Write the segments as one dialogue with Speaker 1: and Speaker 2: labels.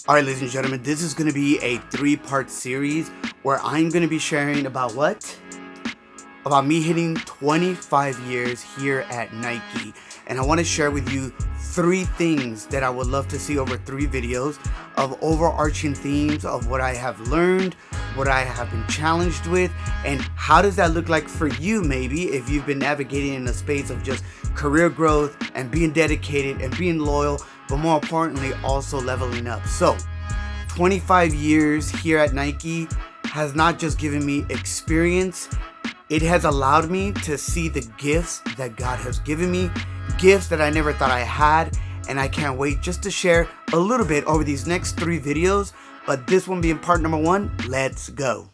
Speaker 1: Alright, ladies and gentlemen, this is going to be a 3-part series where I'm going to be sharing about what? About me hitting 25 years here at Nike. And I want to share with you 3 things that I would love to see over 3 videos of overarching themes of what I have learned, what I have been challenged with, and how does that look like for you maybe if you've been navigating in a space of just career growth and being dedicated and being loyal, but more importantly also leveling up. So 25 years here at Nike has not just given me experience, it has allowed me to see the gifts that God has given me, gifts that I never thought I had, and I can't wait just to share a little bit over these next 3 videos, but this one being part number 1, let's go.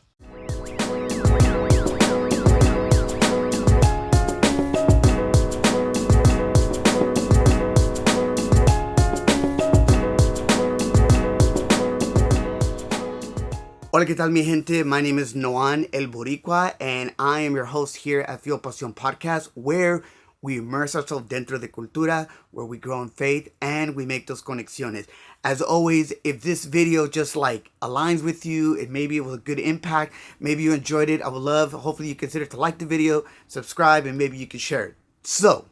Speaker 1: Hola, ¿qué tal, mi gente? My name is Noan El Boricua, and I am your host here at Feel Pasión Podcast, where we immerse ourselves dentro de cultura, where we grow in faith, and we make those conexiones. As always, if this video just aligns with you, maybe it was a good impact, maybe you enjoyed it, I would love, hopefully you consider to like the video, subscribe, and maybe you can share it. So,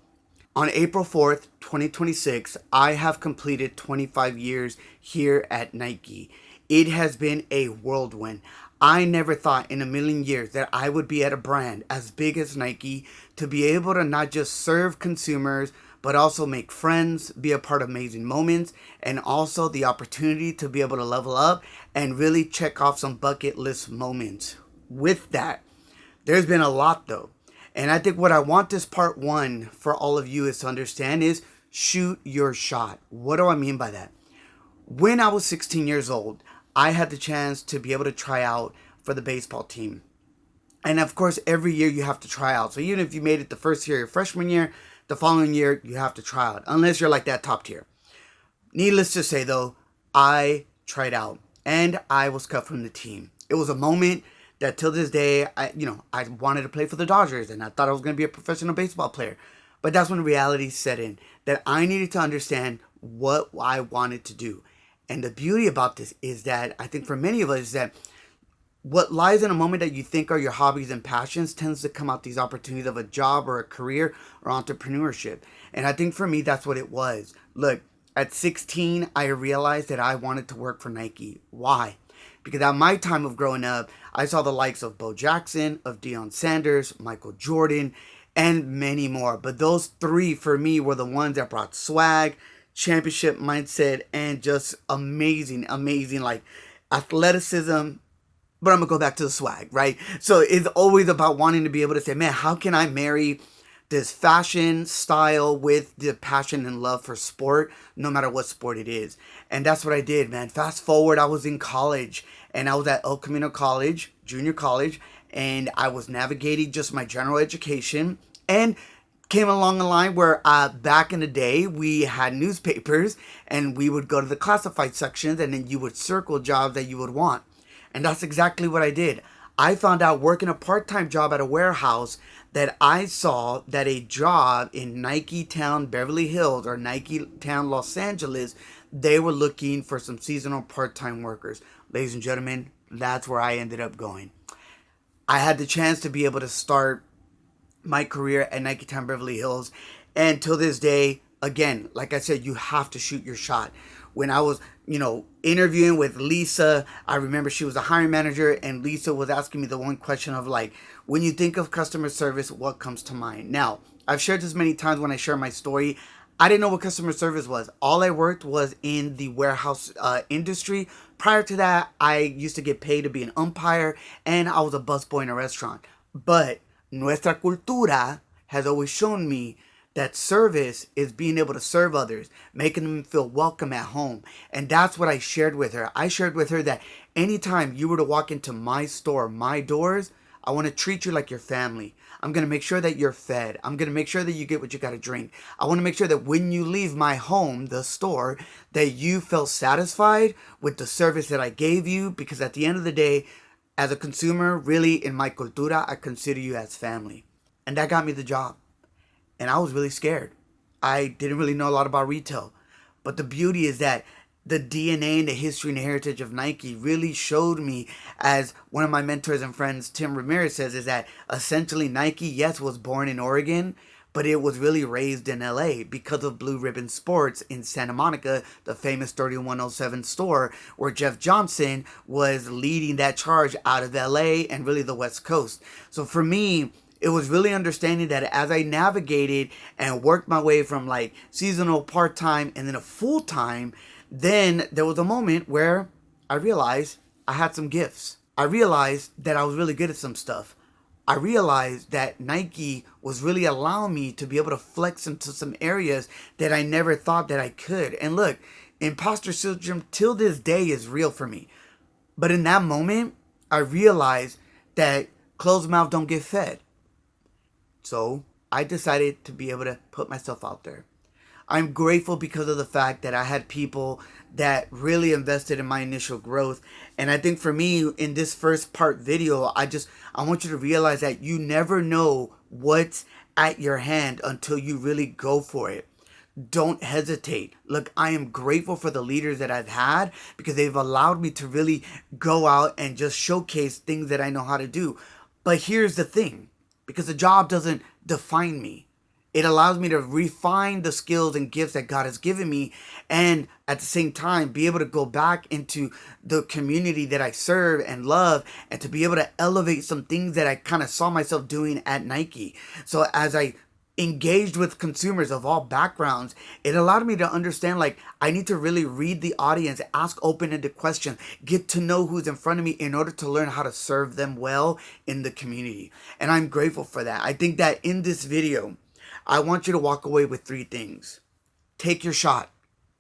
Speaker 1: on April 4th, 2026, I have completed 25 years here at Nike. It has been a whirlwind. I never thought in a million years that I would be at a brand as big as Nike to be able to not just serve consumers, but also make friends, be a part of amazing moments, and also the opportunity to be able to level up and really check off some bucket list moments. With that, there's been a lot though. And I think what I want this part 1 for all of you is to understand is shoot your shot. What do I mean by that? When I was 16 years old, I had the chance to be able to try out for the baseball team. And of course, every year you have to try out. So even if you made it the first year, your freshman year, the following year, you have to try out. Unless you're like that top tier. Needless to say though, I tried out and I was cut from the team. It was a moment that till this day, I wanted to play for the Dodgers and I thought I was going to be a professional baseball player. But that's when reality set in, that I needed to understand what I wanted to do. And the beauty about this is that I think for many of us is that what lies in a moment that you think are your hobbies and passions tends to come out these opportunities of a job or a career or entrepreneurship. And I think for me, that's what it was. Look, at 16, I realized that I wanted to work for Nike. Why? Because at my time of growing up, I saw the likes of Bo Jackson, of Deion Sanders, Michael Jordan, and many more. But those 3 for me were the ones that brought swag, championship mindset, and just amazing athleticism. But I'm gonna go back to the swag, right? So it's always about wanting to be able to say, man, how can I marry this fashion style with the passion and love for sport, no matter what sport it is? And that's what I did, man. Fast forward, I was in college and I was at El Camino College, junior college, and I was navigating just my general education and came along a line where back in the day we had newspapers and we would go to the classified sections and then you would circle jobs that you would want. And that's exactly what I did. I found out working a part-time job at a warehouse that I saw that a job in Nike Town Beverly Hills or Nike Town Los Angeles, they were looking for some seasonal part-time workers. Ladies and gentlemen, that's where I ended up going. I had the chance to be able to start my career at Nike Town Beverly Hills, and till this day, again, like I said, you have to shoot your shot. When I was interviewing with Lisa, I remember she was a hiring manager, and Lisa was asking me the one question of when you think of customer service, what comes to mind? Now, I've shared this many times when I share my story. I didn't know what customer service was. All I worked was in the warehouse industry. Prior to that, I used to get paid to be an umpire, and I was a busboy in a restaurant. But nuestra cultura has always shown me that service is being able to serve others, making them feel welcome at home. And that's what I shared with her. I shared with her that anytime you were to walk into my store, my doors, I want to treat you like your family. I'm going to make sure that you're fed. I'm going to make sure that you get what you got to drink. I want to make sure that when you leave my home, the store, that you felt satisfied with the service that I gave you. Because at the end of the day, as a consumer, really in my cultura, I consider you as family. And that got me the job. And I was really scared. I didn't really know a lot about retail. But the beauty is that the DNA and the history and the heritage of Nike really showed me, as one of my mentors and friends, Tim Ramirez, says, is that essentially Nike, yes, was born in Oregon, but it was really raised in LA because of Blue Ribbon Sports in Santa Monica, the famous 3107 store where Jeff Johnson was leading that charge out of LA and really the West Coast. So for me, it was really understanding that as I navigated and worked my way from like seasonal, part-time, and then a full-time, then there was a moment where I realized I had some gifts. I realized that I was really good at some stuff. I realized that Nike was really allowing me to be able to flex into some areas that I never thought that I could. And look, imposter syndrome till this day is real for me. But in that moment, I realized that closed mouth don't get fed. So I decided to be able to put myself out there. I'm grateful because of the fact that I had people that really invested in my initial growth. And I think for me, in this first part video, I want you to realize that you never know what's at your hand until you really go for it. Don't hesitate. Look, I am grateful for the leaders that I've had because they've allowed me to really go out and just showcase things that I know how to do. But here's the thing, because the job doesn't define me. It allows me to refine the skills and gifts that God has given me, and at the same time be able to go back into the community that I serve and love, and to be able to elevate some things that I kind of saw myself doing at Nike. So as I engaged with consumers of all backgrounds, it allowed me to understand, like, I need to really read the audience, ask open-ended questions, get to know who's in front of me in order to learn how to serve them well in the community. And I'm grateful for that. I think that in this video, I want you to walk away with 3 things. Take your shot.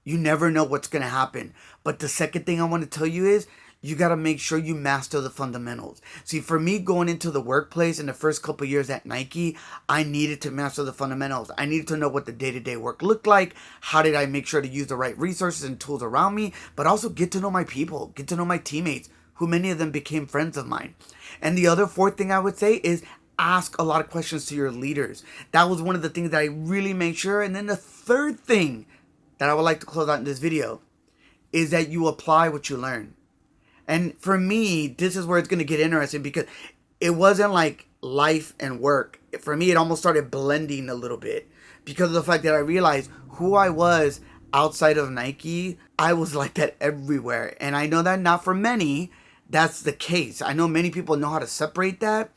Speaker 1: You never know what's going to happen. But the second thing I want to tell you is you got to make sure you master the fundamentals. See, for me, going into the workplace in the first couple years at Nike, I needed to master the fundamentals. I needed to know what the day-to-day work looked like. How did I make sure to use the right resources and tools around me, but also get to know my people, get to know my teammates, who many of them became friends of mine. And the other 4th thing I would say is ask a lot of questions to your leaders. That was one of the things that I really made sure. And then the 3rd thing that I would like to close out in this video is that you apply what you learn. And for me, this is where it's going to get interesting, because it wasn't like life and work. For me, it almost started blending a little bit because of the fact that I realized who I was outside of Nike. I was like that everywhere. And I know that not for many, that's the case. I know many people know how to separate that.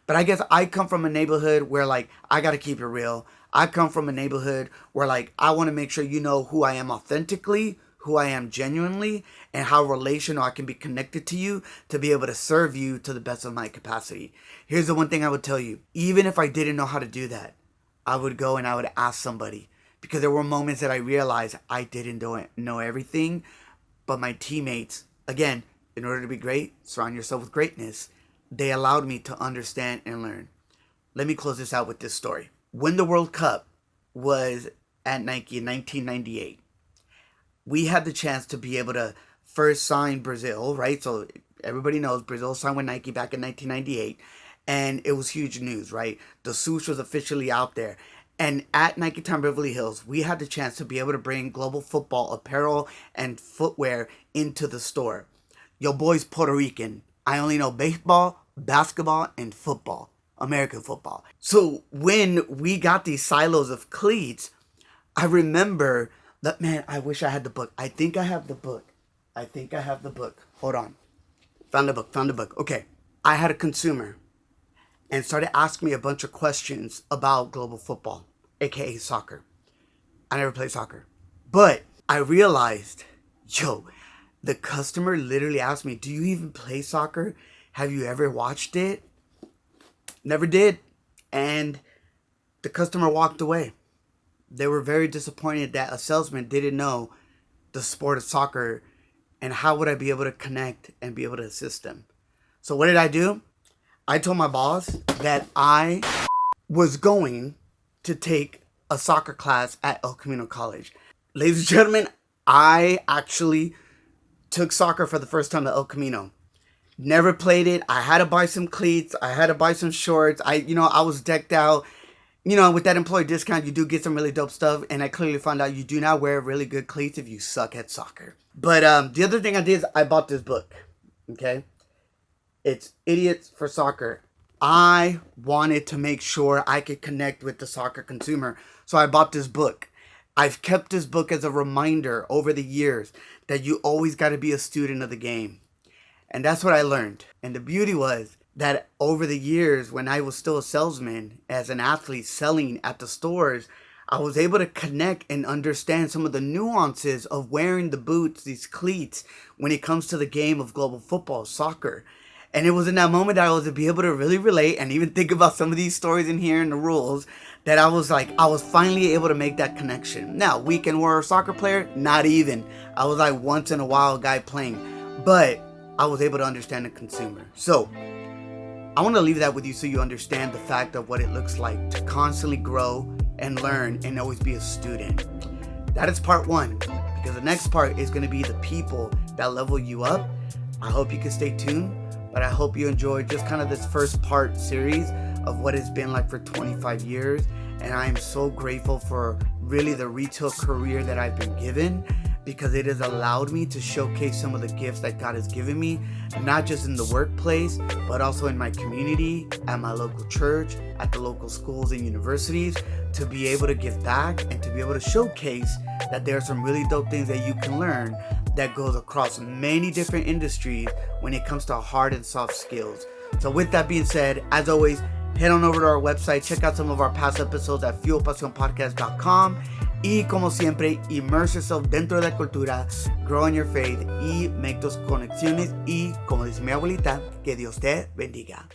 Speaker 1: But I guess I come from a neighborhood where, like, I got to keep it real. I come from a neighborhood where, like, I want to make sure you know who I am authentically, who I am genuinely, and how relational I can be connected to you to be able to serve you to the best of my capacity. Here's the one thing I would tell you. Even if I didn't know how to do that, I would go and I would ask somebody, because there were moments that I realized I didn't know everything. But my teammates, again, in order to be great, surround yourself with greatness. They allowed me to understand and learn. Let me close this out with this story. When the World Cup was at Nike in 1998, we had the chance to be able to first sign Brazil, right? So everybody knows Brazil signed with Nike back in 1998, and it was huge news, right? The swoosh was officially out there. And at Nike Town Beverly Hills, we had the chance to be able to bring global football apparel and footwear into the store. Yo boy's Puerto Rican. I only know baseball, basketball, and football, American football. So when we got these silos of cleats, I remember that, man, I wish I had the book. I think I have the book. Hold on. Found the book. Okay. I had a consumer and started asking me a bunch of questions about global football, aka soccer. I never played soccer. But I realized, the customer literally asked me, do you even play soccer? Have you ever watched it? Never did. And the customer walked away. They were very disappointed that a salesman didn't know the sport of soccer, and how would I be able to connect and be able to assist them. So what did I do? I told my boss that I was going to take a soccer class at El Camino College. Ladies and gentlemen, I actually took soccer for the first time at El Camino. Never played it. I had to buy some cleats. I had to buy some shorts. I was decked out. with that employee discount, you do get some really dope stuff. And I clearly found out you do not wear really good cleats if you suck at soccer. But the other thing I did is I bought this book. Okay? It's Idiots for Soccer. I wanted to make sure I could connect with the soccer consumer. So I bought this book. I've kept this book as a reminder over the years that you always got to be a student of the game. And that's what I learned. And the beauty was that over the years, when I was still a salesman, as an athlete selling at the stores, I was able to connect and understand some of the nuances of wearing the boots, these cleats, when it comes to the game of global football, soccer. And it was in that moment that I was to be able to really relate and even think about some of these stories in here and the rules that I was finally able to make that connection. Now, weekend warrior soccer player, not even. I was like once in a while guy playing, but I was able to understand the consumer. So I want to leave that with you so you understand the fact of what it looks like to constantly grow and learn and always be a student. That is part one, because the next part is going to be the people that level you up. I hope you can stay tuned, but I hope you enjoyed just kind of this first part series of what it's been like for 25 years. And I am so grateful for really the retail career that I've been given, because it has allowed me to showcase some of the gifts that God has given me, not just in the workplace, but also in my community, at my local church, at the local schools and universities, to be able to give back and to be able to showcase that there are some really dope things that you can learn that goes across many different industries when it comes to hard and soft skills. So with that being said, as always, head on over to our website, check out some of our past episodes at fuelpasionpodcast.com. Y como siempre, immerse yourself dentro de la cultura, grow in your faith y make those conexiones. Y como dice mi abuelita, que Dios te bendiga.